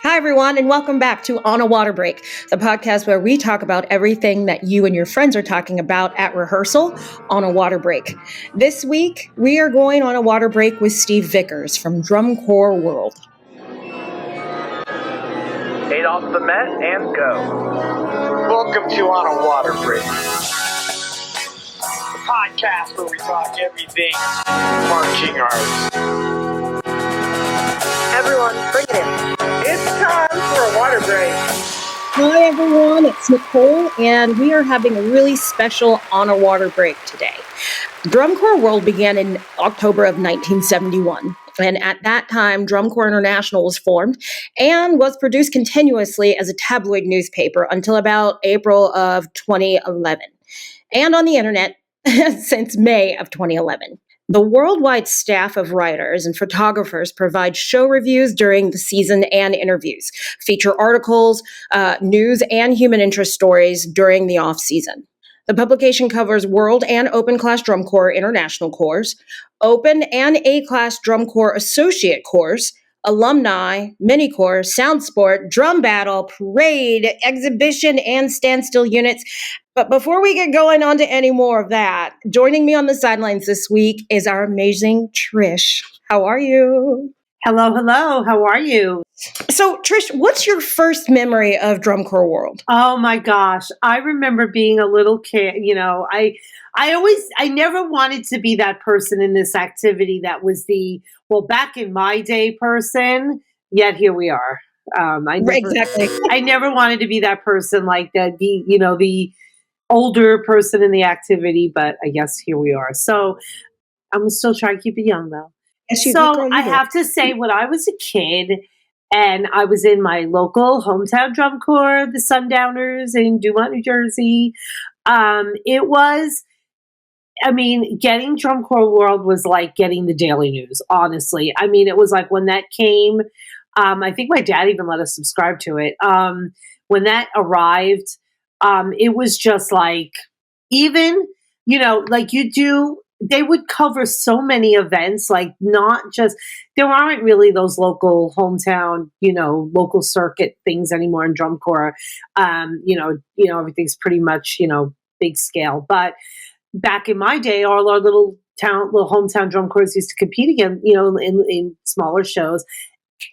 Hi, everyone, and welcome back to On a Water Break, the podcast where we talk about everything that you and your friends are talking about at rehearsal on a water break. This week, we are going on a water break with Steve Vickers from Drum Corps World. 8 off the mat and go. Welcome to On a Water Break, the podcast where we talk everything marching arts. Everyone, bring it in. It's time for a water break. Hi, everyone. It's Nicole, and we are having a really special On a Water Break today. Drum Corps World began in October of 1971. And at that time, Drum Corps International was formed and was produced continuously as a tabloid newspaper until about April of 2011, and on the internet since May of 2011. The worldwide staff of writers and photographers provide show reviews during the season and interviews, feature articles, news, and human interest stories during the off-season. The publication covers World and Open Class Drum Corps International Corps, Open and A-Class Drum Corps Associate Corps, Alumni, Mini Corps, SoundSport, Drum Battle, Parade, Exhibition, and Standstill units. But before we get going on to any more of that, joining me on the sidelines this week is our amazing Trish. How are you? Hello. How are you? So, Trish, what's your first memory of Drum Corps World? Oh my gosh. I remember being a little kid, I never wanted to be that person in this activity that was back in my day person, yet here we are. Exactly. I never wanted to be that person like that, the older person in the activity, but I guess here we are. So I'm still trying to keep it young though. So I have to say, when I was a kid and I was in my local hometown drum corps, the Sundowners in Dumont, New Jersey, getting Drum Corps World was like getting the daily news, honestly. I mean, it was like when that came, I think my dad even let us subscribe to it. When that arrived, it was just like, even, they would cover so many events, like not just, there aren't really those local hometown, local circuit things anymore in drum corps. Everything's pretty much, big scale. But back in my day, all our little hometown drum corps used to compete again, in smaller shows.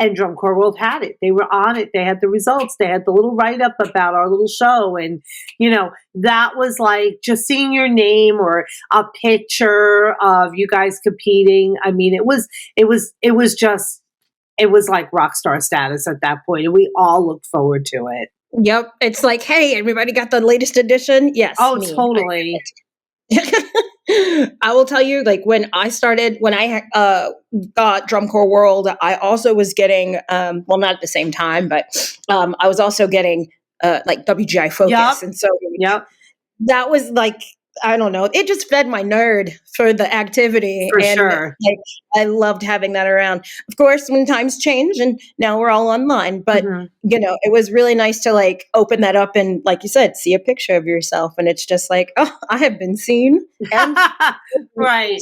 And Drum Corps World had it. They were on it. They had the results. They had the little write-up about our little show. And, that was like just seeing your name or a picture of you guys competing. I mean, it was like rock star status at that point. And we all looked forward to it. Yep. It's like, hey, everybody got the latest edition? Yes. Oh, me. Totally. I will tell you, like when I got Drum Corps World, I also was getting, not at the same time, but I was also getting like WGI Focus. Yep. And so that was like, I don't know, it just fed my nerd for the activity. For sure. Like, I loved having that around. Of course, when times change and now we're all online, but it was really nice to like open that up and, like you said, see a picture of yourself. And it's just like, oh, I have been seen. And Right.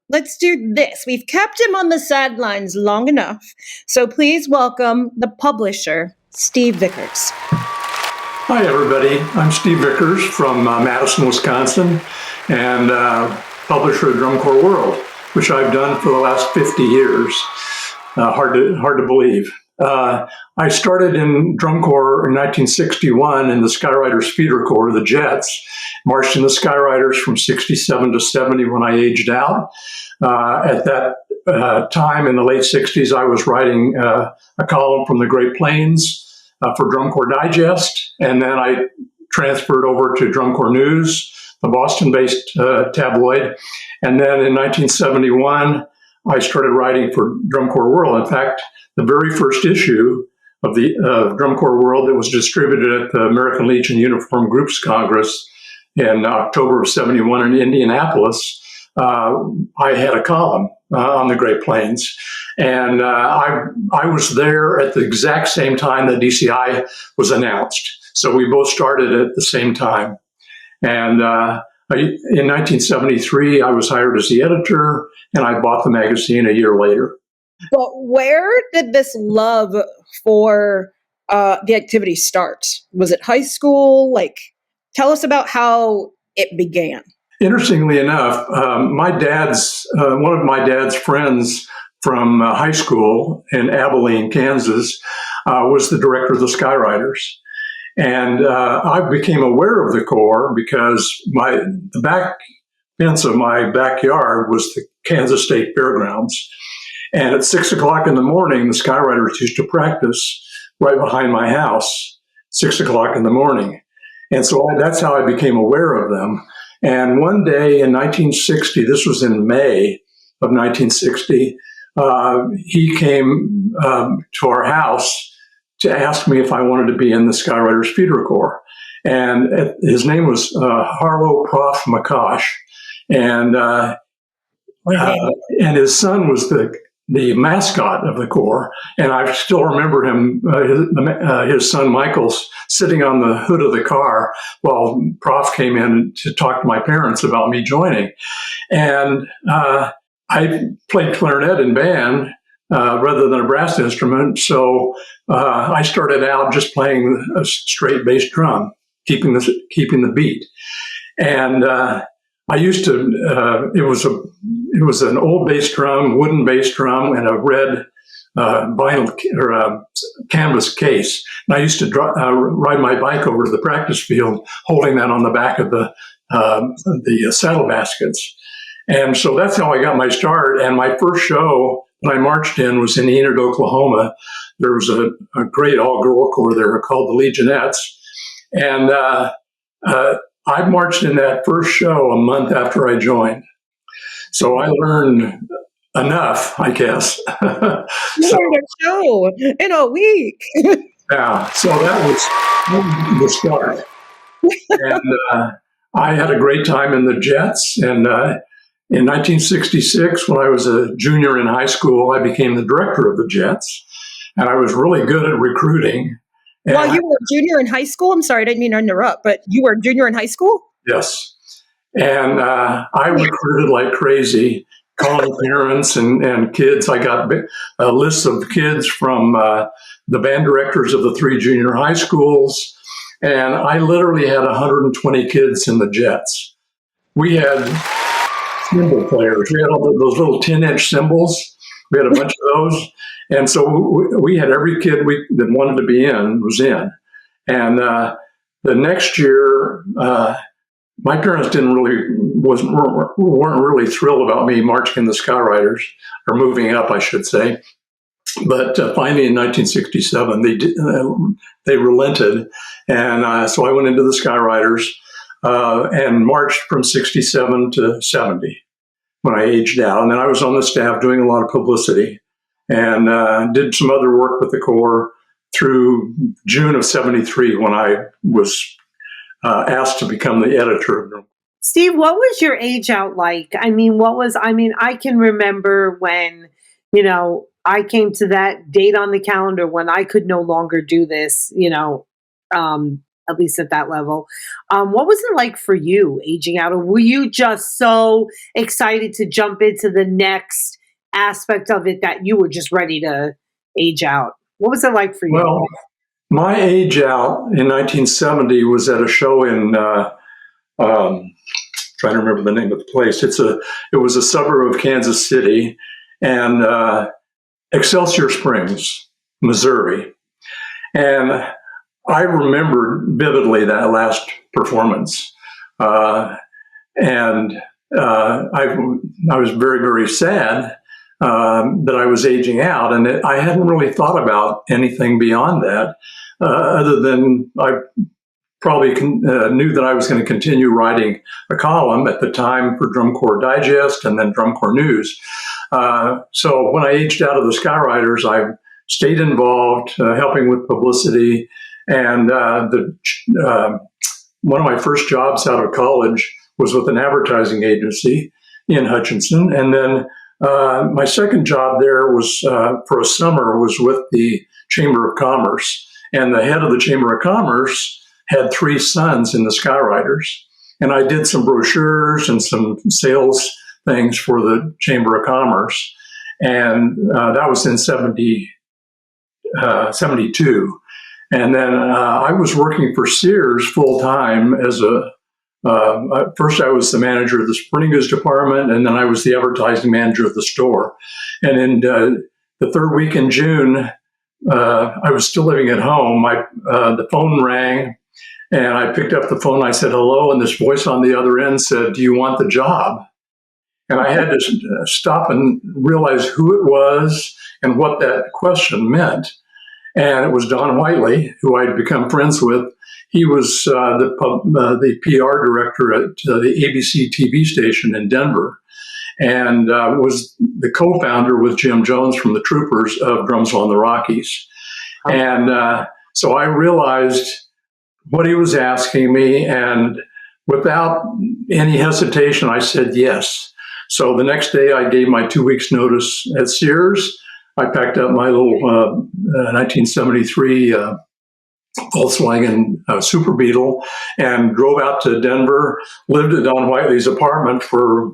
Let's do this. We've kept him on the sidelines long enough. So please welcome the publisher, Steve Vickers. Hi, everybody. I'm Steve Vickers from Madison, Wisconsin, and publisher of Drum Corps World, which I've done for the last 50 years. Hard to believe. I started in Drum Corps in 1961 in the Skyriders Feeder Corps, the Jets. Marched in the Skyriders from 67 to 70 when I aged out. At that time in the late 60s, I was writing a column from the Great Plains for Drum Corps Digest, and then I transferred over to Drum Corps News, the Boston-based tabloid. And then in 1971, I started writing for Drum Corps World. In fact, the very first issue of the Drum Corps World that was distributed at the American Legion Uniform Groups Congress in October of 71 in Indianapolis, I had a column on the Great Plains. And I was there at the exact same time that DCI was announced. So we both started at the same time. And in 1973, I was hired as the editor, and I bought the magazine a year later. But where did this love for the activity start? Was it high school? Like, tell us about how it began. Interestingly enough, one of my dad's friends from high school in Abilene, Kansas, was the director of the Skywriters. And I became aware of the Corps because the back fence of my backyard was the Kansas State Fairgrounds. And at 6 o'clock in the morning, the Skywriters used to practice right behind my house, 6 o'clock in the morning. And so that's how I became aware of them. And one day in 1960, this was in May of 1960, he came to our house to ask me if I wanted to be in the Skywriters Feeder Corps. And his name was Harlow Prof. McCosh. And his son was the mascot of the Corps. And I still remember him, his son Michael's sitting on the hood of the car while Prof came in to talk to my parents about me joining. And I played clarinet in band rather than a brass instrument. So I started out just playing a straight bass drum, keeping the beat. And I used to, it was an old bass drum, wooden bass drum, and a red vinyl or canvas case. And I used to ride my bike over to the practice field, holding that on the back of the saddle baskets. And so that's how I got my start. And my first show that I marched in was in Enid, Oklahoma. There was a great all-girl corps there called the Legionettes. And I marched in that first show a month after I joined. So I learned enough, I guess. You learned a show in a week. Yeah, so that was the start. And I had a great time in the Jets. And in 1966, when I was a junior in high school, I became the director of the Jets. And I was really good at recruiting. Well, you were a junior in high school? I'm sorry, I didn't mean to interrupt, but you were a junior in high school? Yes. And I recruited like crazy, calling parents and kids. I got a list of kids from the band directors of the 3 junior high schools. And I literally had 120 kids in the Jets. We had cymbal players. We had all those little 10-inch cymbals. We had a bunch of those. And so we had every kid that wanted to be in was in. And the next year, my parents weren't really thrilled about me marching in the Skywriters, or moving up, I should say. But finally, in 1967, they relented, and so I went into the Skywriters and marched from 67 to 70 when I aged out. And then I was on the staff doing a lot of publicity, and did some other work with the Corps through June of 73 when I was asked to become the editor of them. Steve, what was your age out like? I can remember when, I came to that date on the calendar when I could no longer do this, at least at that level. What was it like for you aging out? Or were you just so excited to jump into the next aspect of it that you were just ready to age out? What was it like for you? Well, my age out in 1970 was at a show in, trying to remember the name of the place. It was a suburb of Kansas City, and Excelsior Springs, Missouri. And I remember vividly that last performance. And I was very, very sad that I was aging out. And I hadn't really thought about anything beyond that, other than I probably knew that I was going to continue writing a column at the time for Drum Corps Digest and then Drum Corps News. So when I aged out of the Skywriters, I stayed involved, helping with publicity. And one of my first jobs out of college was with an advertising agency in Hutchinson. And then my second job there was for a summer was with the Chamber of Commerce. And the head of the Chamber of Commerce had 3 sons in the Skywriters. And I did some brochures and some sales things for the Chamber of Commerce. And that was in 72. And then I was working for Sears full time as first I was the manager of the sporting goods department, and then I was the advertising manager of the store. And in the third week in June, I was still living at home. The phone rang, and I picked up the phone. I said, hello, and this voice on the other end said, do you want the job? And I had to stop and realize who it was and what that question meant. And it was Don Whiteley, who I'd become friends with. He was the PR director at the ABC TV station in Denver, and was the co-founder with Jim Jones from the Troopers of Drums on the Rockies. And so I realized what he was asking me, and without any hesitation, I said yes. So the next day I gave my 2 weeks notice at Sears. I packed up my little 1973 Volkswagen Super Beetle and drove out to Denver, lived at Don Whiteley's apartment for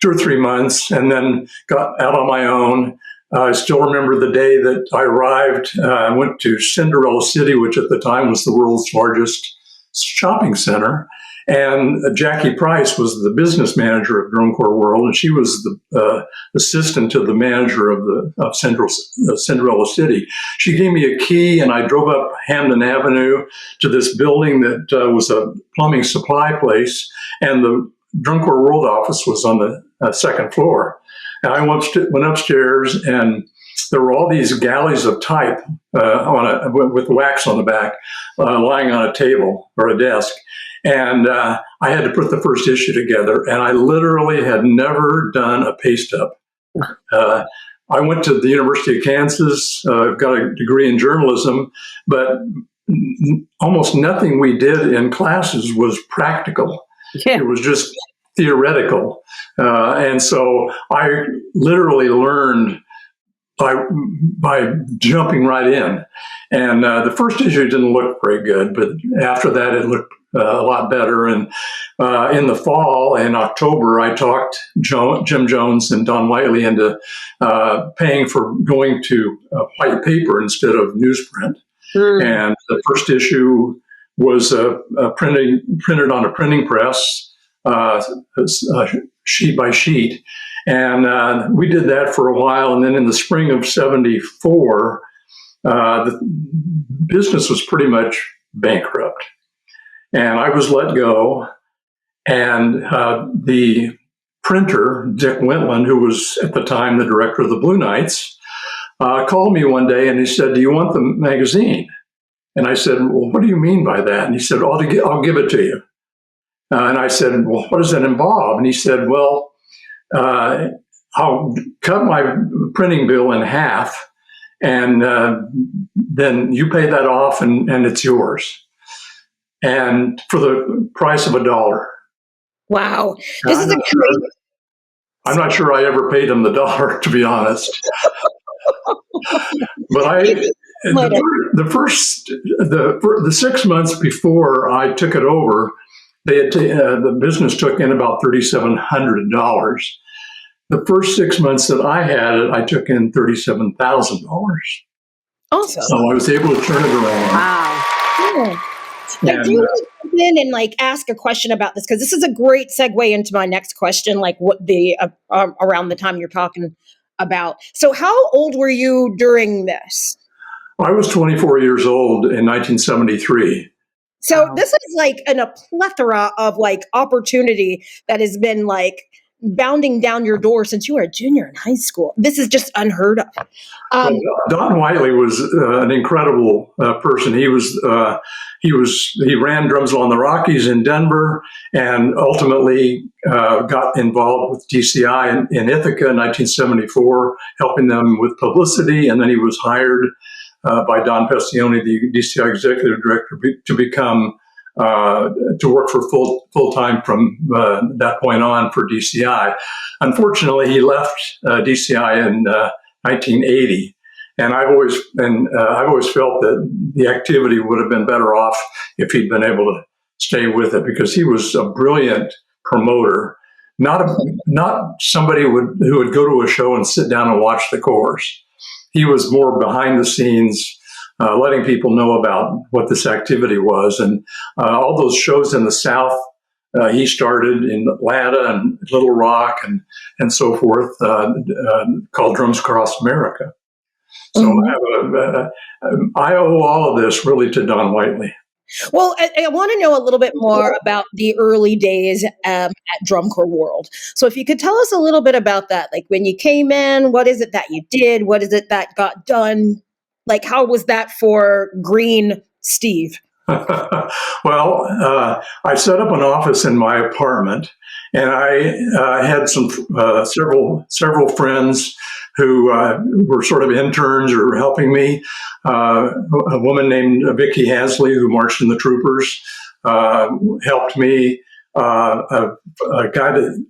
2 or 3 months, and then got out on my own. I still remember the day that I arrived. I went to Cinderella City, which at the time was the world's largest shopping center. And Jackie Price was the business manager of Drum Corps World, and she was the assistant to the manager of Cinderella City. She gave me a key, and I drove up Hamden Avenue to this building that was a plumbing supply place, and the Drum Corps World office was on the second floor. And I went upstairs, and there were all these galleys of type with wax on the back, lying on a table or a desk. And I had to put the first issue together, and I literally had never done a paste up. I went to the University of Kansas, got a degree in journalism, but almost nothing we did in classes was practical. Yeah. It was just theoretical. And so I literally learned by jumping right in. And the first issue didn't look very good, but after that it looked a lot better. And in the fall, in October, I talked Jim Jones and Don Whiteley into paying for going to white paper instead of newsprint. And the first issue was printed on a printing press, sheet by sheet. And we did that for a while. And then in the spring of 74, the business was pretty much bankrupt. And I was let go. And the printer, Dick Wentland, who was at the time the director of the Blue Knights, called me one day and he said, do you want the magazine? And I said, well, what do you mean by that? And he said, I'll give it to you. And I said, well, what does that involve? And he said, well, I'll cut my printing bill in half, and then you pay that off, and it's yours. And for the price of $1. Wow. This is a great... I'm not sure I ever paid him the $1, to be honest. But the 6 months before I took it over, the business took in about $3,700. The first 6 months that I had it, I took in $37,000. Awesome. So I was able to turn it around. Wow. Cool. I do want to come in and ask a question about this, because this is a great segue into my next question, what the around the time you're talking about. So how old were you during this? I was 24 years old in 1973. So this is in a plethora of opportunity that has been bounding down your door since you were a junior in high school. This is just unheard of. Don Whiteley was an incredible person. He ran Drums on the Rockies in Denver, and ultimately got involved with DCI in Ithaca in 1974, helping them with publicity. And then he was hired by Don Pestione, the DCI executive director, to work for full time from that point on for DCI. Unfortunately, he left DCI in 1980, and I've always felt that the activity would have been better off if he'd been able to stay with it, because he was a brilliant promoter. not somebody who would go to a show and sit down and watch the corps. He was more behind the scenes, letting people know about what this activity was. And all those shows in the South, he started in Atlanta and Little Rock and so forth, called Drums Across America. So I owe all of this really to Don Whiteley. Well, I want to know a little bit more about the early days at Drum Corps World. So if you could tell us a little bit about that, like when you came in, what is it that you did? What is it that got done? Like, how was that for Green Steve? Well, I set up an office in my apartment, and I had several friends who were sort of interns or helping me. A woman named Vicki Hasley, who marched in the Troopers, helped me. A guy that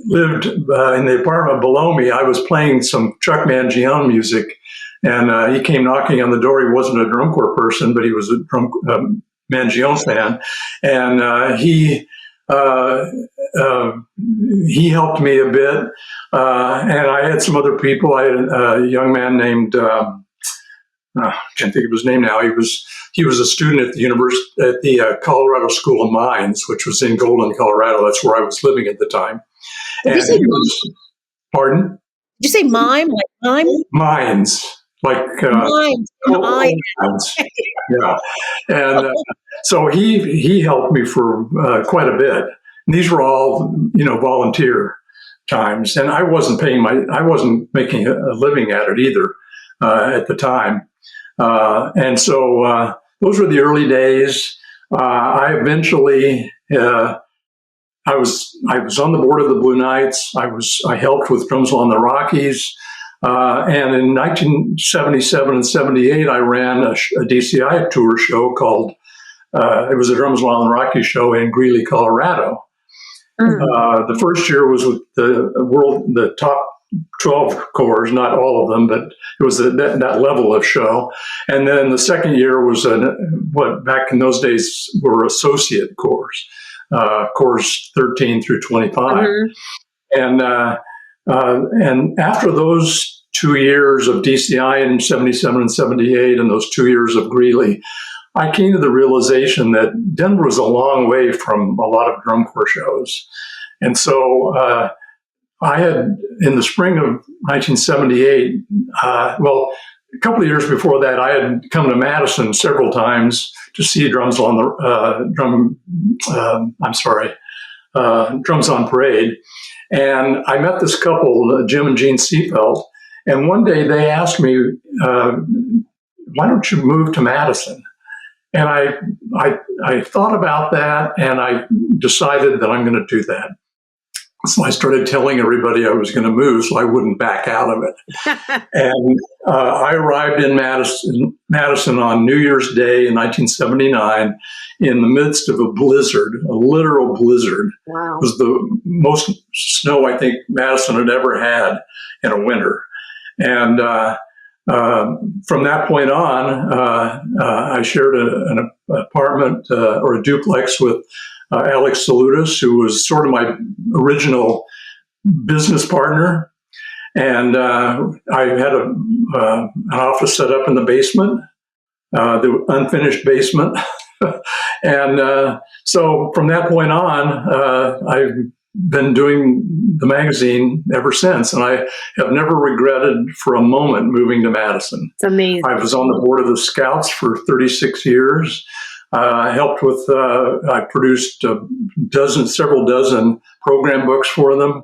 lived in the apartment below me, I was playing some Chuck Mangione music, and he came knocking on the door. He wasn't a drum corps person, but he was a Mangione fan, and he helped me a bit. And I had some other people. I had a young man named I can't think of his name now. He was a student at the Colorado School of Mines, which was in Golden, Colorado. That's where I was living at the time. Did you say pardon? Did you say mime? Like mime? Mines. Like mines. Mines. Yeah. And so he helped me for quite a bit. And these were all, volunteer times. And I wasn't making a living at it either at the time. And so those were the early days. I eventually, I was on the board of the Blue Knights. I helped with Drums on the Rockies. And in 1977 and 78, I ran a DCI tour show called, it was a Drums on the Rockies show in Greeley, Colorado. The first year was with the top 12 corps, not all of them, but it was that level of show. And then the second year was what back in those days were associate corps, corps 13 through 25. And after those 2 years of DCI in 77 and 78 and those 2 years of Greeley, I came to the realization that Denver was a long way from a lot of drum corps shows. And so I had, in the spring of 1978, a couple of years before that, I had come to Madison several times to see Drums on Parade. And I met this couple, Jim and Jean Seafeld, and one day they asked me, why don't you move to Madison? And I thought about that, and I decided that I'm going to do that. So I started telling everybody I was going to move so I wouldn't back out of it. And I arrived in Madison on New Year's Day in 1979 in the midst of a blizzard, a literal blizzard. Wow. It was the most snow I think Madison had ever had in a winter. And from that point on, I shared an apartment or a duplex with Alex Salutis, who was sort of my original business partner. And I had an office set up in the basement, the unfinished basement. And so from that point on, I've been doing the magazine ever since. And I have never regretted for a moment moving to Madison. It's amazing. I was on the board of the Scouts for 36 years. I helped with, I produced several dozen program books for them,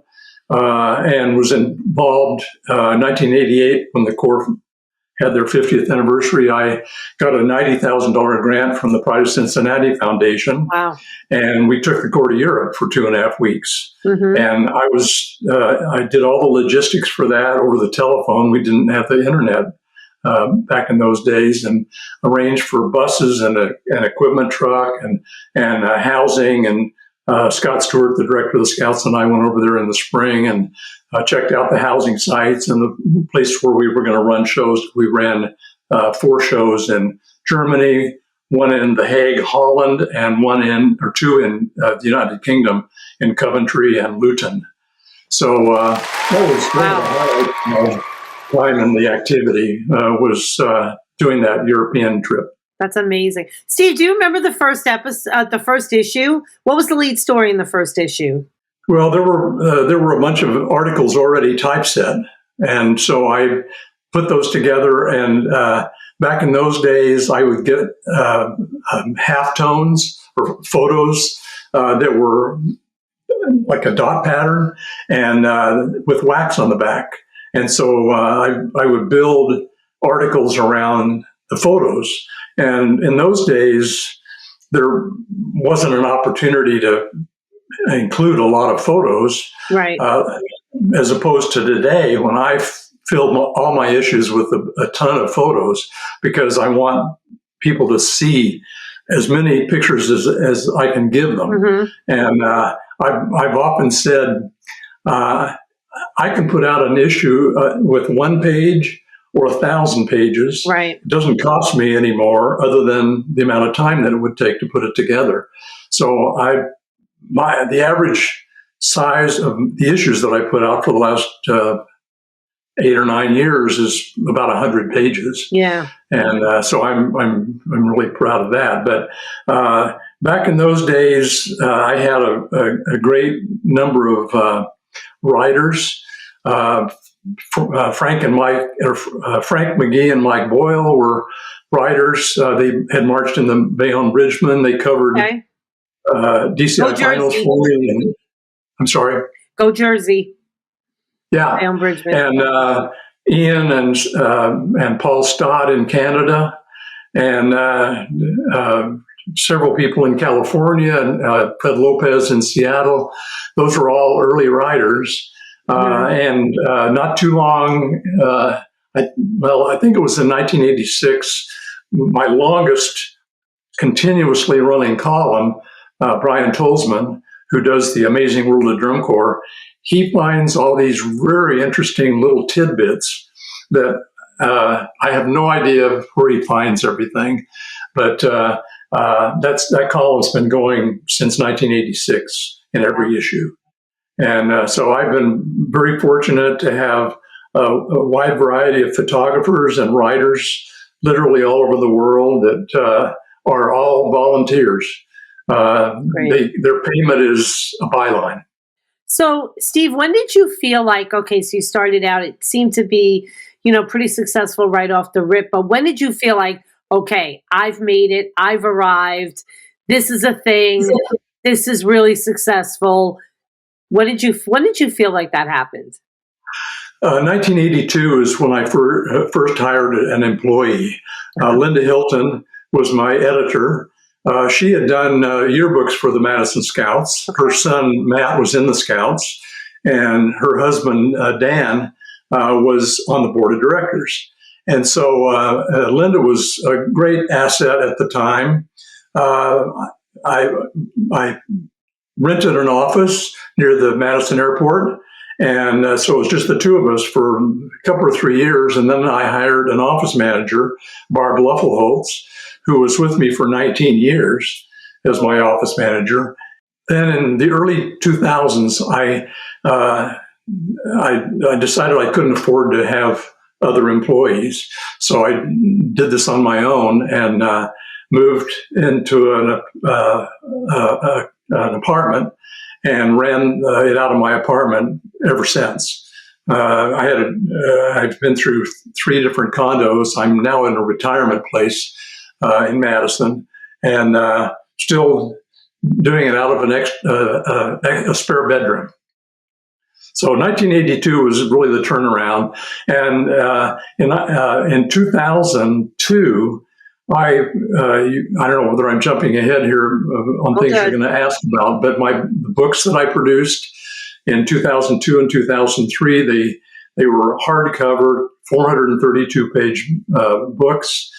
and was involved in 1988 when the Corps had their 50th anniversary. I got a $90,000 grant from the Pride of Cincinnati Foundation. Wow. And we took the Corps to Europe for 2.5 weeks. And I did all the logistics for that over the telephone. We didn't have the internet back in those days, and arranged for buses and an equipment truck and housing. And Scott Stewart, the director of the Scouts, and I went over there in the spring and checked out the housing sites and the place where we were going to run shows. We ran 4 shows in Germany, one in The Hague, Holland, and 2 in the United Kingdom in Coventry and Luton. So that was one of the highlights of my time in the activity, was doing that European trip. That's amazing. Steve, do you remember the first episode, the first issue? What was the lead story in the first issue? Well, there were a bunch of articles already typeset, and so I put those together. And back in those days, I would get halftones or photos that were like a dot pattern and with wax on the back. And so I would build articles around the photos. And in those days, there wasn't an opportunity to include a lot of photos, right? As opposed to today, when I filled all my issues with a ton of photos, because I want people to see as many pictures as I can give them. Mm-hmm. And I've often said, I can put out an issue with one page or 1,000 pages. Right. It doesn't cost me anymore, other than the amount of time that it would take to put it together. So the average size of the issues that I put out for the last 8 or 9 years is about 100 pages. Yeah. And so I'm really proud of that. But back in those days, I had a great number of writers. Frank McGee and Mike Boyle were writers. They had marched in the Bayonne Bridgeman. They covered DCI finals for me. And, I'm sorry. Go Jersey. Yeah. Bayonne Bridgeman. And Ian and Paul Stott in Canada, and several people in California, and Fred Lopez in Seattle. Those were all early writers. And not too long, I think it was in 1986, my longest continuously running column, Brian Tolzman, who does The Amazing World of Drum Corps, he finds all these very interesting little tidbits that I have no idea where he finds everything. But that column's been going since 1986 in every issue. And so I've been very fortunate to have a wide variety of photographers and writers literally all over the world that are all volunteers. Their payment is a byline. So, Steve, when did you feel like, okay, so you started out, it seemed to be, pretty successful right off the rip, but when did you feel like, okay, I've made it, I've arrived, this is a thing, this is really successful? When did you feel like that happened? 1982 is when I first hired an employee. Linda Hilton was my editor. She had done yearbooks for the Madison Scouts. Her son, Matt, was in the Scouts, and her husband, Dan, was on the board of directors. And so Linda was a great asset at the time. I rented an office near the Madison airport, and so it was just the two of us for a couple or 3 years, and then I hired an office manager, Barb Luffelholtz, who was with me for 19 years as my office manager. Then in the early 2000s, I decided I couldn't afford to have other employees. So I did this on my own and moved into an apartment and ran it out of my apartment ever since. I've been through 3 different condos. I'm now in a retirement place in Madison, and still doing it out of a spare bedroom. So 1982 was really the turnaround, and in 2002, I don't know whether I'm jumping ahead here on things you're going to ask about, but the books that I produced in 2002 and 2003, they were hardcover, 432-page books.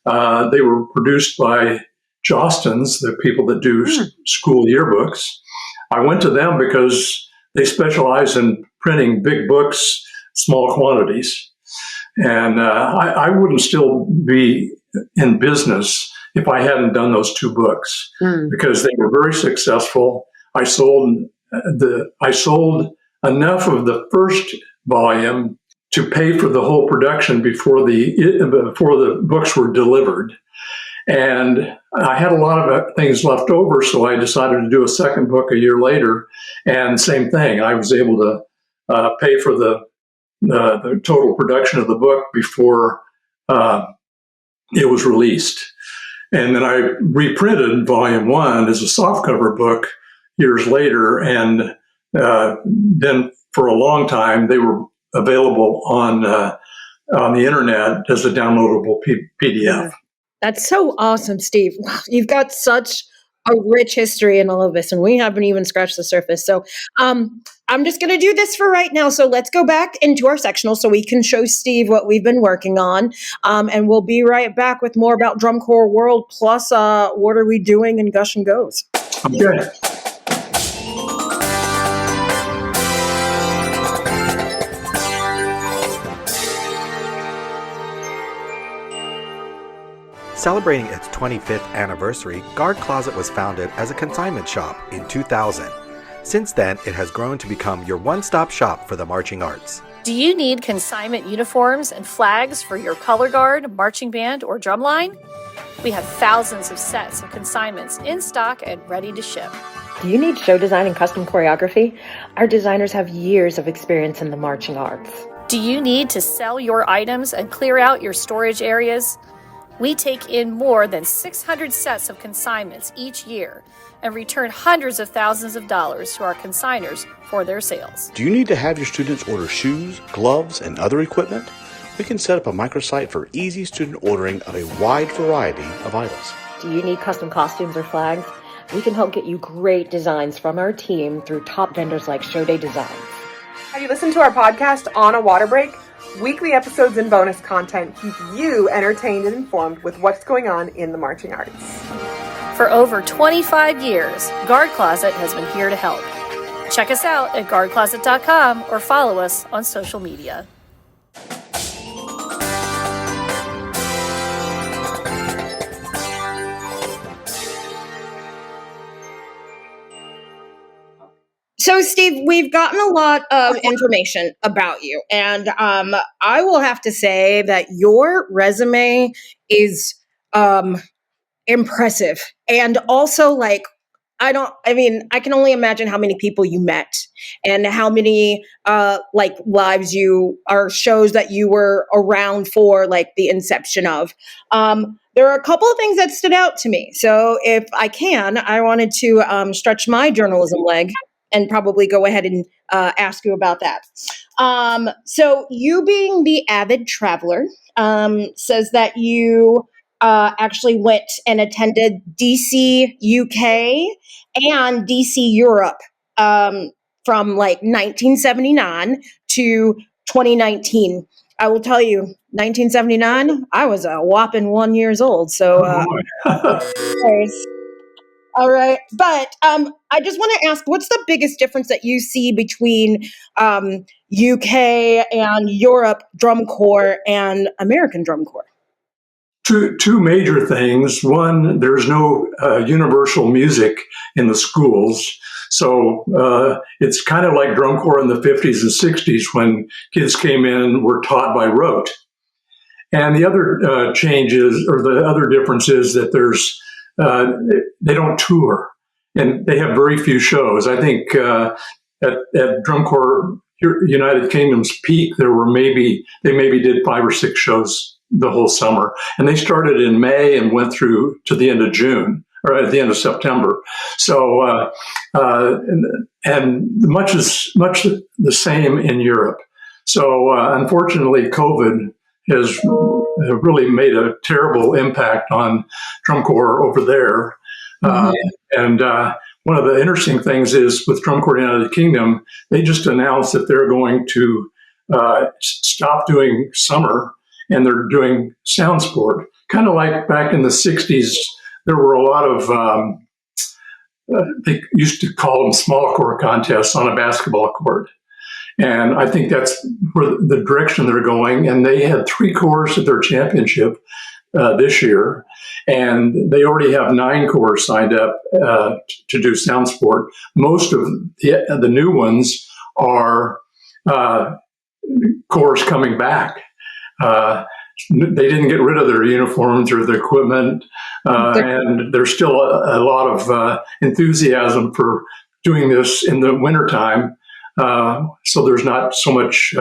They were produced by Jostens, the people that do school yearbooks. I went to them because they specialize in printing big books, small quantities. And I wouldn't still be in business if I hadn't done those 2 books, because they were very successful. I sold I sold enough of the first volume to pay for the whole production before the books were delivered. And I had a lot of things left over, so I decided to do a second book a year later. And same thing, I was able to pay for the total production of the book before it was released. And then I reprinted volume 1 as a softcover book years later. And then for a long time, they were available on the internet as a downloadable PDF. That's so awesome, Steve. Wow, you've got such a rich history in all of this, and we haven't even scratched the surface. So I'm just going to do this for right now. So let's go back into our sectional so we can show Steve what we've been working on. And we'll be right back with more about Drum Corps World, plus what are we doing in Gush and Goes. Okay. Celebrating its 25th anniversary, Guard Closet was founded as a consignment shop in 2000. Since then, it has grown to become your one-stop shop for the marching arts. Do you need consignment uniforms and flags for your color guard, marching band, or drumline? We have thousands of sets of consignments in stock and ready to ship. Do you need show design and custom choreography? Our designers have years of experience in the marching arts. Do you need to sell your items and clear out your storage areas? We take in more than 600 sets of consignments each year and return hundreds of thousands of dollars to our consigners for their sales. Do you need to have your students order shoes, gloves, and other equipment? We can set up a microsite for easy student ordering of a wide variety of items. Do you need custom costumes or flags? We can help get you great designs from our team through top vendors like Show Day Designs. Have you listened to our podcast On a Water Break? Weekly episodes and bonus content keep you entertained and informed with what's going on in the marching arts. For over 25 years, Guard Closet has been here to help. Check us out at guardcloset.com or follow us on social media. So, Steve, we've gotten a lot of information about you, and I will have to say that your resume is impressive, and also I can only imagine how many people you met and how many lives you or shows that you were around for, like the inception of. There are a couple of things that stood out to me. So, if I can, I wanted to stretch my journalism leg and probably go ahead and ask you about that. So you being the avid traveler says that you actually went and attended DC, UK, and DC, Europe from 1979 to 2019. I will tell you, 1979, I was a whopping 1 year old. So, all right. But I just want to ask, what's the biggest difference that you see between UK and Europe Drum Corps and American Drum Corps? Two major things. One, there's no universal music in the schools. So it's kind of like drum corps in the 50s and 60s when kids came in and were taught by rote. And the other change is, or the other difference is that there's they don't tour, and they have very few shows. I think at Drum Corps United Kingdom's peak, they maybe did 5 or 6 shows the whole summer, and they started in May and went through to the end of June or at the end of September. So and much the same in Europe. So unfortunately, COVID has really made a terrible impact on Drum Corps over there. And one of the interesting things is with Drum Corps United Kingdom, they just announced that they're going to stop doing summer and they're doing SoundSport. Kind of like back in the 60s, there were a lot of, they used to call them small corps contests on a basketball court. And I think that's where the direction they're going. And they had 3 corps at their championship this year. and they already have 9 corps signed up to do sound sport. Most of the new ones are corps coming back. They didn't get rid of their uniforms or their equipment, and there's still a lot of enthusiasm for doing this in the wintertime, so there's not so much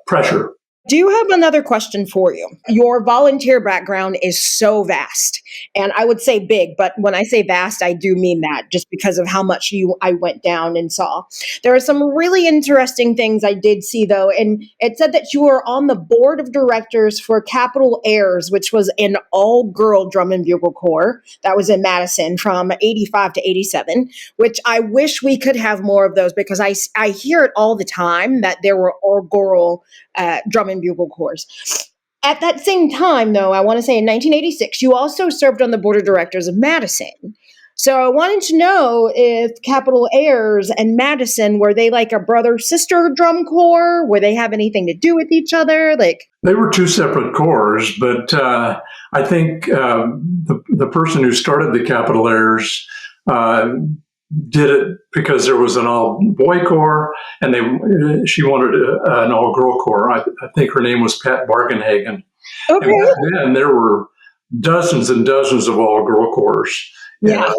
pressure. Do you have another question for you? Your volunteer background is so vast, and I would say big, but when I say vast, I do mean that just because of how much I went down and saw. There are some really interesting things I did see, though, and it said that you were on the board of directors for Capitol Airs, which was an all-girl drum and bugle corps that was in Madison from 85 to 87, which I wish we could have more of those, because I hear it all the time that there were all-girl drum and bugle corps. At that same time, though, I want to say in 1986, you also served on the board of directors of Madison. So I wanted to know if Capitol Airs and Madison, were they like a brother-sister drum corps? Were they have anything to do with each other? They were 2 separate corps, but I think the person who started the Capitol Airs did it because there was an all-boy corps, and she wanted an all-girl corps. I think her name was Pat Bargenhagen. Okay. And back then, there were dozens and dozens of all-girl corps. Yeah.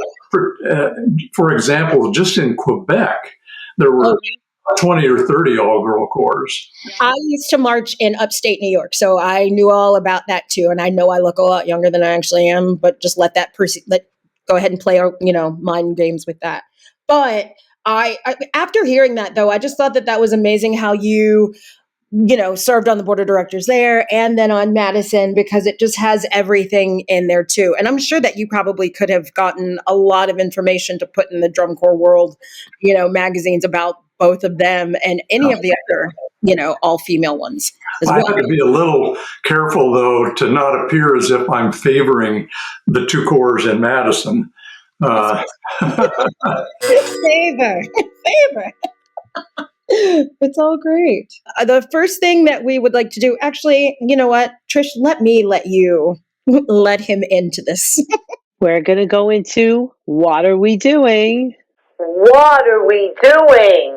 For example, just in Quebec, there were 20 or 30 all-girl corps. I used to march in upstate New York, so I knew all about that too. And I know I look a lot younger than I actually am, but just let that person go ahead and play, mind games with that. But I after hearing that, though, I just thought that was amazing how you served on the board of directors there and then on Madison, because it just has everything in there too. And I'm sure that you probably could have gotten a lot of information to put in the drum corps world, magazines about both of them and any of the other, all female ones as well. I have to be a little careful, though, to not appear as if I'm favoring the 2 corps in Madison. Favor. It's all great. The first thing that we would like to do, actually, you know what, Trish, let you let him into this. We're going to go into What Are We Doing? What are we doing?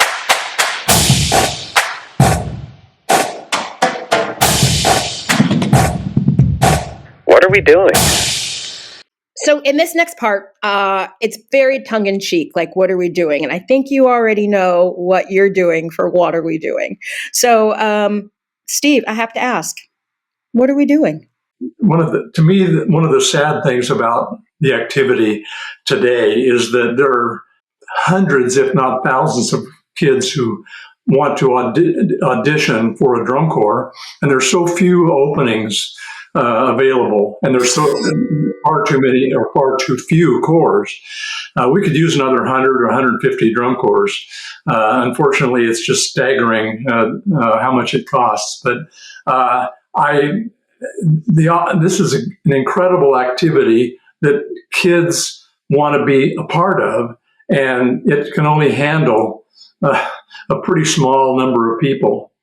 What are we doing? So in this next part, it's very tongue-in-cheek, like, what are we doing? And I think you already know what you're doing for What Are We Doing? So, Steve, I have to ask, what are we doing? To me, one of the sad things about the activity today is that there are hundreds, if not thousands, of kids who want to audition for a drum corps, and there's so few openings available, and there's far too many or far too few corps. We could use another 100 or 150 drum corps. Unfortunately, it's just staggering how much it costs. But this is an incredible activity that kids want to be a part of, and it can only handle a pretty small number of people.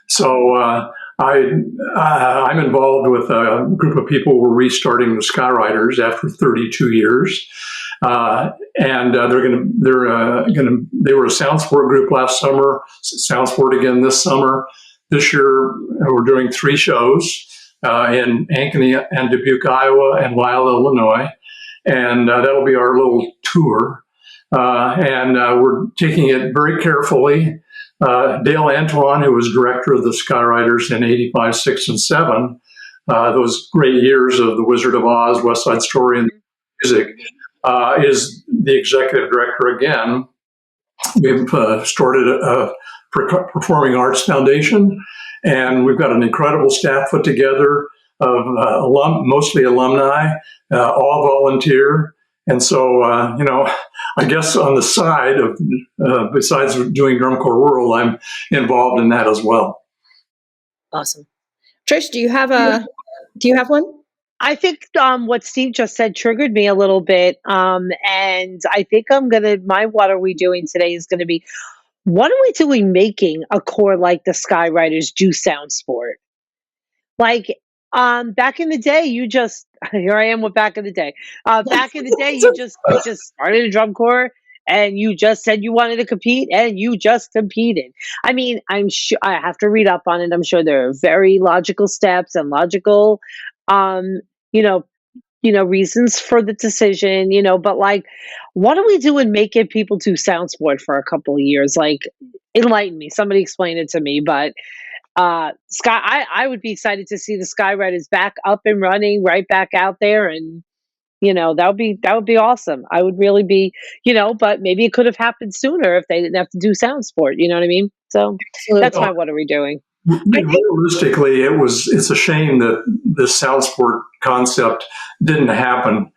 So I'm involved with a group of people. We're restarting the Skyriders after 32 years, and they were a sound sport group last summer. Sound sport again this summer. This year we're doing 3 shows in Ankeny and Dubuque, Iowa, and Lisle, Illinois, and that'll be our little tour. And we're taking it very carefully. Dale Antoine, who was director of the Skyriders in 85, 6, and 7, those great years of The Wizard of Oz, West Side Story, and music, is the executive director again. We've started a Performing Arts Foundation, and we've got an incredible staff put together of mostly alumni, all volunteer. And so, I guess on the side of, besides doing Drum Corps World, I'm involved in that as well. Awesome. Trish, do you have one? I think what Steve just said triggered me a little bit. And I think my What Are We Doing today is going to be, what are we doing making a corps like the Skyriders do sound sport? Like, Back in the day, here I am with back in the day. Back in the day, you just started a drum corps and you just said you wanted to compete and you just competed. I mean, I'm sure I have to read up on it. I'm sure there are very logical steps and logical, um, you know, reasons for the decision, but like, what do we do in making people do SoundSport for a couple of years? Like, enlighten me. Somebody explain it to me, but Sky, I would be excited to see the Skywriters back up and running, right back out there, and that would be awesome. I would really be, but maybe it could have happened sooner if they didn't have to do Sound Sport. You know what I mean? So that's my what are we doing? Realistically, it's a shame that this Sound Sport concept didn't happen.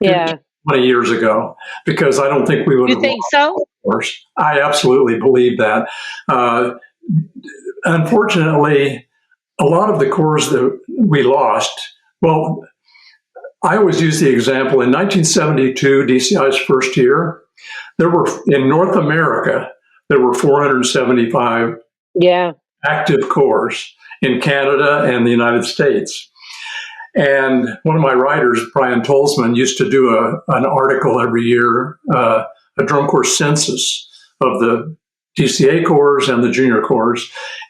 Yeah. 20 years ago, because I don't think we would. You think so? Of course, I absolutely believe that. Unfortunately, a lot of the corps that we lost, well, I always use the example in 1972, DCI's first year, there were, in North America, there were 475 active corps in Canada and the United States. And one of my writers, Brian Tolzman, used to do an article every year, a drum corps census of the DCA corps and the junior corps.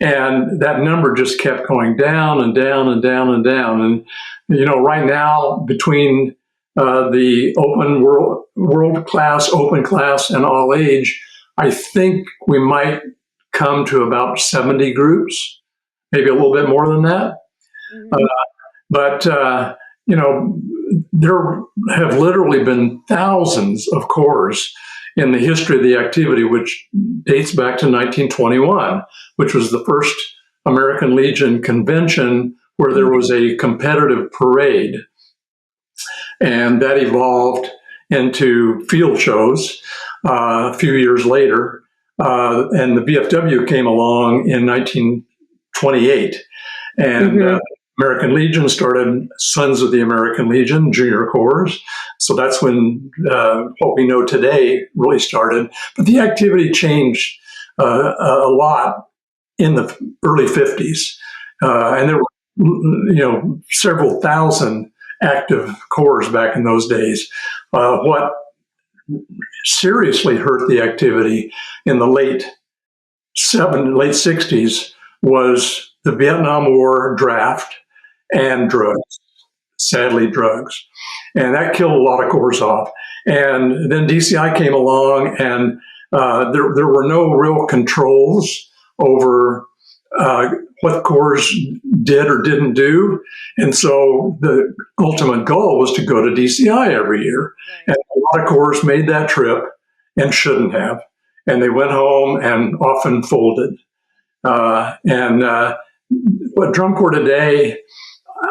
And that number just kept going down and down and down and down. And, right now, between the open world class, open class, and all age, I think we might come to about 70 groups, maybe a little bit more than that. Mm-hmm. But there have literally been thousands of corps in the history of the activity, which dates back to 1921, which was the first American Legion convention where there was a competitive parade. And that evolved into field shows a few years later. And the VFW came along in 1928. And American Legion started Sons of the American Legion, junior corps. So that's when what we know today really started. But the activity changed a lot in the early 50s. And there were, several thousand active corps back in those days. What seriously hurt the activity in the late 60s was the Vietnam War draft and drugs, sadly drugs. And that killed a lot of corps off. And then DCI came along, and there were no real controls over what corps did or didn't do. And so the ultimate goal was to go to DCI every year. And a lot of corps made that trip and shouldn't have. And they went home and often folded. What drum corps today,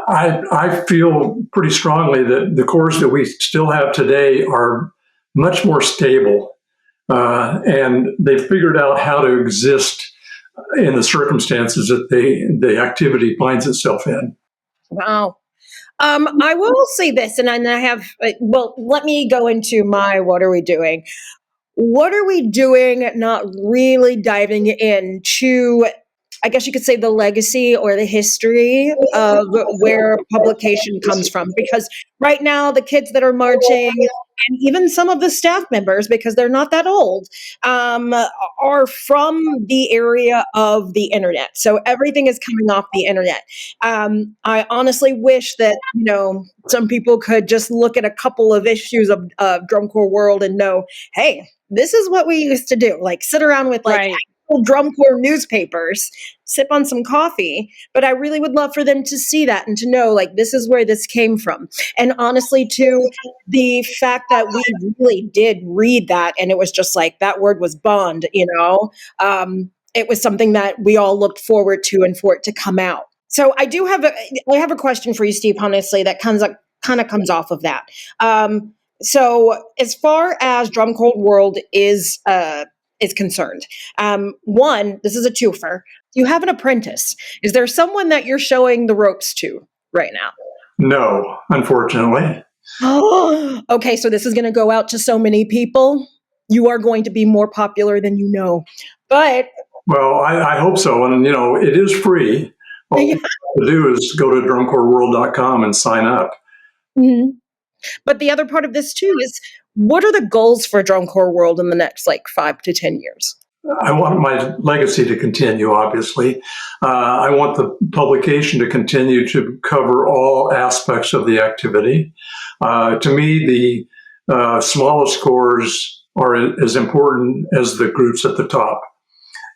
I feel pretty strongly that the corps that we still have today are much more stable, and they've figured out how to exist in the circumstances that the activity finds itself in. Wow. I will say this, and I have, let me go into my what are we doing? What are we doing? Not really diving into, I guess you could say, the legacy or the history of where publication comes from. Because right now, the kids that are marching, and even some of the staff members, because they're not that old, are from the area of the internet. So everything is coming off the internet. I honestly wish that, some people could just look at a couple of issues of Drum Corps World and know, hey, this is what we used to do. Like sit around with drum corps newspapers, sip on some coffee. But I really would love for them to see that and to know, this is where this came from. And honestly, too, the fact that we really did read that, and it was just that word was bond, it was something that we all looked forward to and for it to come out. So I have a question for you, Steve, honestly, that kind of comes off of that. So as far as Drum Corps World is concerned. One, this is a twofer. You have an apprentice. Is there someone that you're showing the ropes to right now? No, unfortunately. Okay, so this is going to go out to so many people. You are going to be more popular than you know. But well, I hope so. And it is free. All you have to do is go to drumcorpsworld.com and sign up. Mm-hmm. But the other part of this too is, what are the goals for Drum Corps World in the next 5 to 10 years? I want my legacy to continue, obviously. I want the publication to continue to cover all aspects of the activity. To me, the smallest corps are as important as the groups at the top.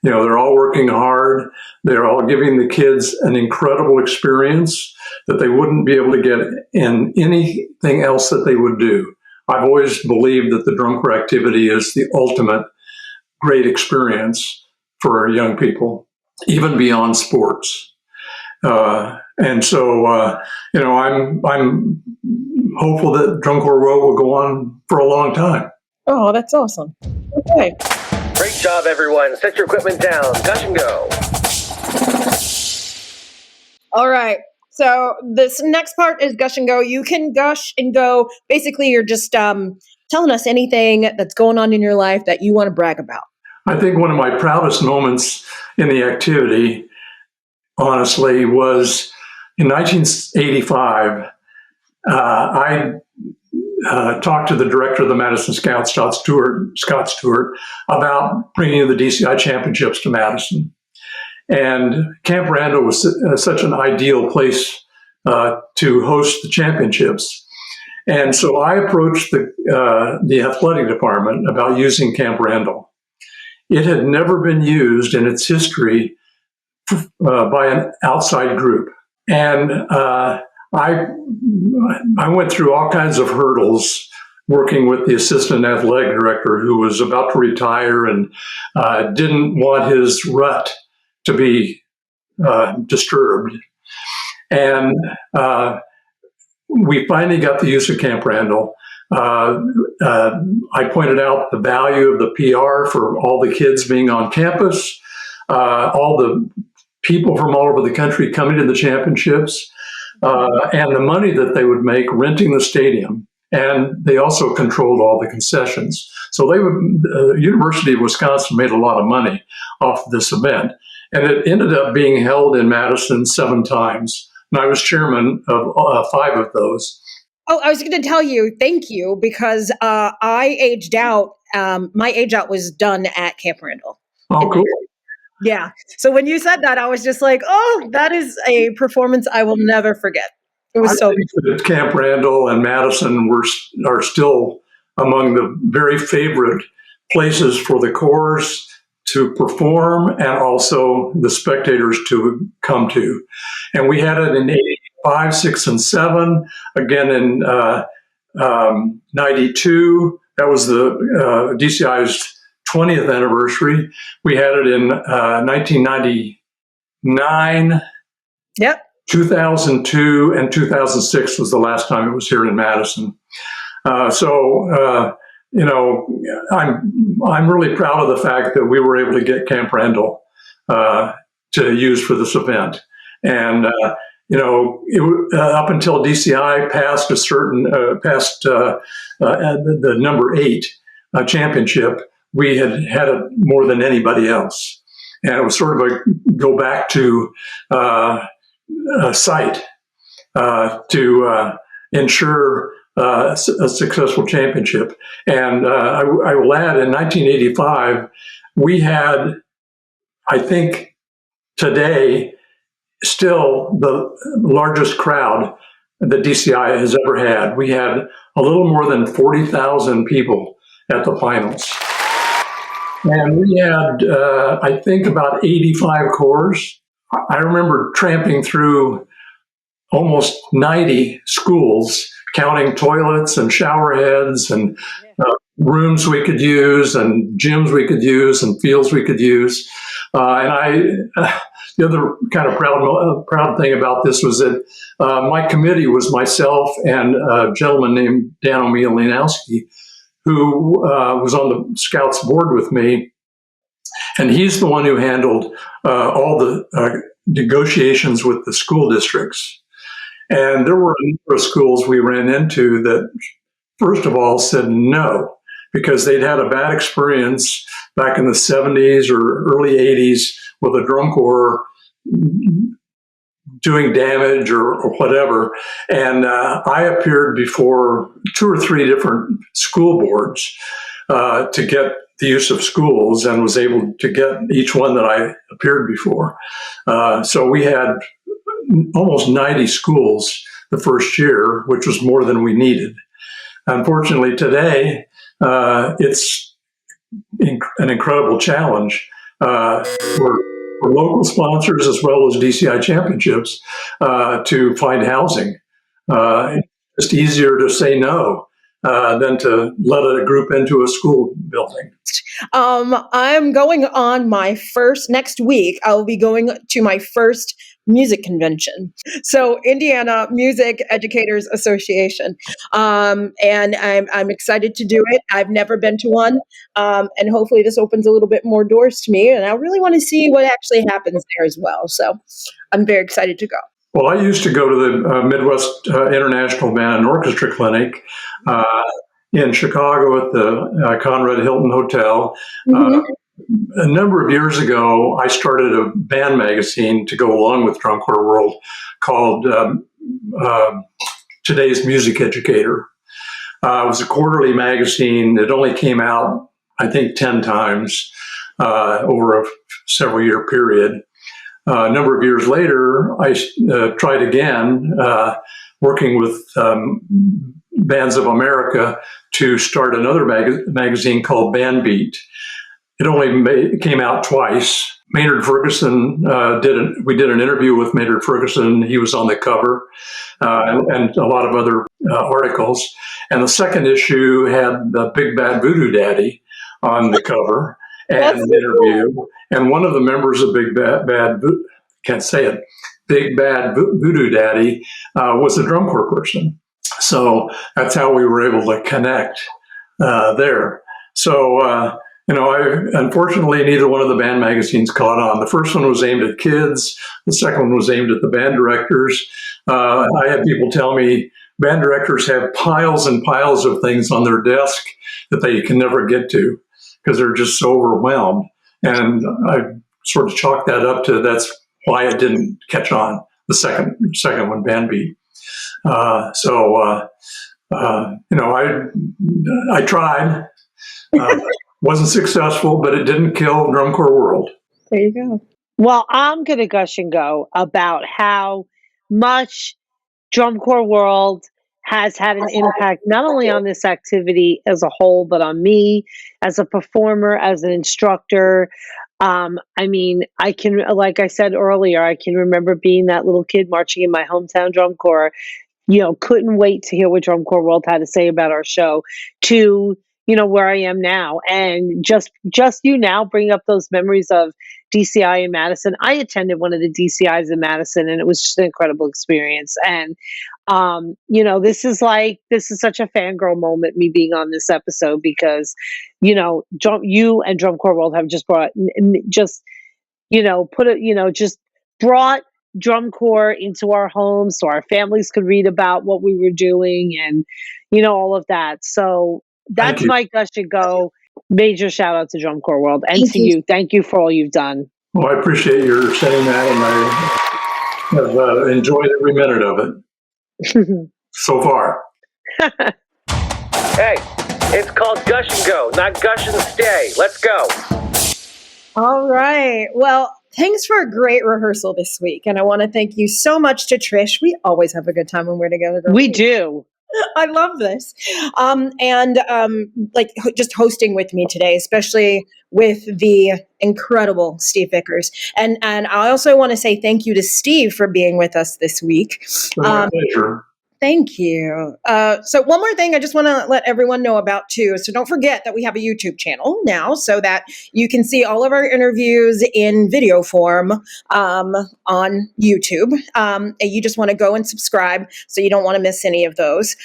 They're all working hard. They're all giving the kids an incredible experience that they wouldn't be able to get in anything else that they would do. I've always believed that the drum corps activity is the ultimate great experience for young people, even beyond sports. And so, I'm hopeful that Drum Corps World will go on for a long time. Oh, that's awesome. Okay. Great job, everyone. Set your equipment down. Gush and go. All right. So this next part is gush and go. You can gush and go. Basically, you're just telling us anything that's going on in your life that you want to brag about. I think one of my proudest moments in the activity, honestly, was in 1985. I talked to the director of the Madison Scouts, Scott Stewart, about bringing the DCI championships to Madison. And Camp Randall was such an ideal place to host the championships. And so I approached the athletic department about using Camp Randall. It had never been used in its history by an outside group. And I went through all kinds of hurdles working with the assistant athletic director, who was about to retire and didn't want his rut to be disturbed. And we finally got the use of Camp Randall. I pointed out the value of the PR for all the kids being on campus, all the people from all over the country coming to the championships, and the money that they would make renting the stadium. And they also controlled all the concessions. So the University of Wisconsin made a lot of money off of this event. And it ended up being held in Madison 7 times. And I was chairman of 5 of those. Oh, I was going to tell you, thank you, because I aged out. My age out was done at Camp Randall. Oh, cool. Yeah. So when you said that, I was just like, oh, that is a performance I will never forget. It was so good. Camp Randall and Madison are still among the very favorite places for the corps to perform and also the spectators to come to. And we had it in 85, 6, and 7, again in 92. That was the DCI's 20th anniversary. We had it in 1999. Yep. 2002 and 2006 was the last time it was here in Madison. I'm really proud of the fact that we were able to get Camp Randall to use for this event. And up until DCI passed the number 8 championship, we had it more than anybody else. And it was sort of a go back to a site to ensure a successful championship. And I will add, in 1985, we had, I think today, still the largest crowd that DCI has ever had. We had a little more than 40,000 people at the finals. And we had, I think, about 85 corps. I remember tramping through almost 90 schools, counting toilets and shower heads and rooms we could use and gyms we could use and fields we could use. The other kind of proud thing about this was that my committee was myself and a gentleman named Dan O'Mealinowski, who was on the Scouts board with me. And he's the one who handled all the negotiations with the school districts. And there were a number of schools we ran into that, first of all, said no, because they'd had a bad experience back in the 70s or early 80s with a drum corps doing damage or whatever. And I appeared before 2 or 3 different school boards to get the use of schools, and was able to get each one that I appeared before. So we had almost 90 schools the first year, which was more than we needed. Unfortunately, today, it's an incredible challenge for local sponsors as well as DCI championships to find housing. It's just easier to say no than to let a group into a school building. I'm going on my first, next week, I'll be going to my first music convention. So Indiana Music Educators Association. And I'm excited to do it. I've never been to one. And hopefully this opens a little bit more doors to me. And I really want to see what actually happens there as well. So I'm very excited to go. Well, I used to go to the Midwest International Band and Orchestra Clinic in Chicago at the Conrad Hilton Hotel. A number of years ago, I started a band magazine to go along with Drum Corps World called Today's Music Educator. It was a quarterly magazine. It only came out, I think, 10 times over a several-year period. A number of years later, I tried again, working with Bands of America, to start another magazine called Band Beat. It only came out twice. Maynard Ferguson we did an interview with Maynard Ferguson. He was on the cover, and a lot of other articles. And the second issue had the Big Bad Voodoo Daddy on the cover and an interview. And one of the members of Big Bad Voodoo Daddy was a drum corps person. So that's how we were able to connect there. So, unfortunately, neither one of the band magazines caught on. The first one was aimed at kids. The second one was aimed at the band directors. I had people tell me band directors have piles and piles of things on their desk that they can never get to because they're just so overwhelmed. And I sort of chalked that up to that's why it didn't catch on, the second one, Band Beat. I tried. Wasn't successful, but it didn't kill Drum Corps World. There you go. Well, I'm going to gush and go about how much Drum Corps World has had an impact, not only on this activity as a whole, but on me as a performer, as an instructor. I can, like I said earlier, I can remember being that little kid marching in my hometown drum corps, couldn't wait to hear what Drum Corps World had to say about our show, to where I am now. And just now bring up those memories of DCI in Madison. I attended one of the DCIs in Madison, and it was just an incredible experience. And, this is such a fangirl moment, me being on this episode, because, you and Drum Corps World have just brought drum corps into our homes so our families could read about what we were doing and, all of that. So that's my gush and go. Major shout out to Drum Corps World and to you. Thank you for all you've done. Well, I appreciate your saying that, and I have enjoyed every minute of it so far. Hey, it's called Gush and Go, not Gush and Stay. Let's go. All right. Well, thanks for a great rehearsal this week. And I want to thank you so much to Trish. We always have a good time when we're together. We do. I love this. Just hosting with me today, especially with the incredible Steve Vickers. And I also want to say thank you to Steve for being with us this week. My pleasure. Thank you. So one more thing I just want to let everyone know about too. So don't forget that we have a YouTube channel now so that you can see all of our interviews in video form on YouTube. And you just want to go and subscribe so you don't want to miss any of those.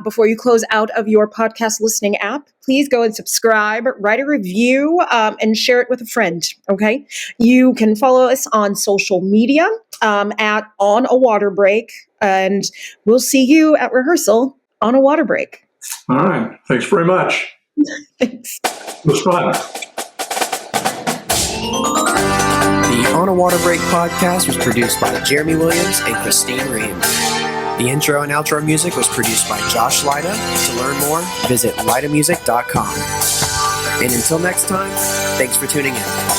Before you close out of your podcast listening app, please go and subscribe, write a review, and share it with a friend, okay? You can follow us on social media at On a Water Break, and we'll see you at rehearsal on a water break. All right. Thanks very much. Thanks. It was fun. The On a Water Break podcast was produced by Jeremy Williams and Christine Ream. The intro and outro music was produced by Josh Lida. To learn more, visit lidamusic.com. And until next time, thanks for tuning in.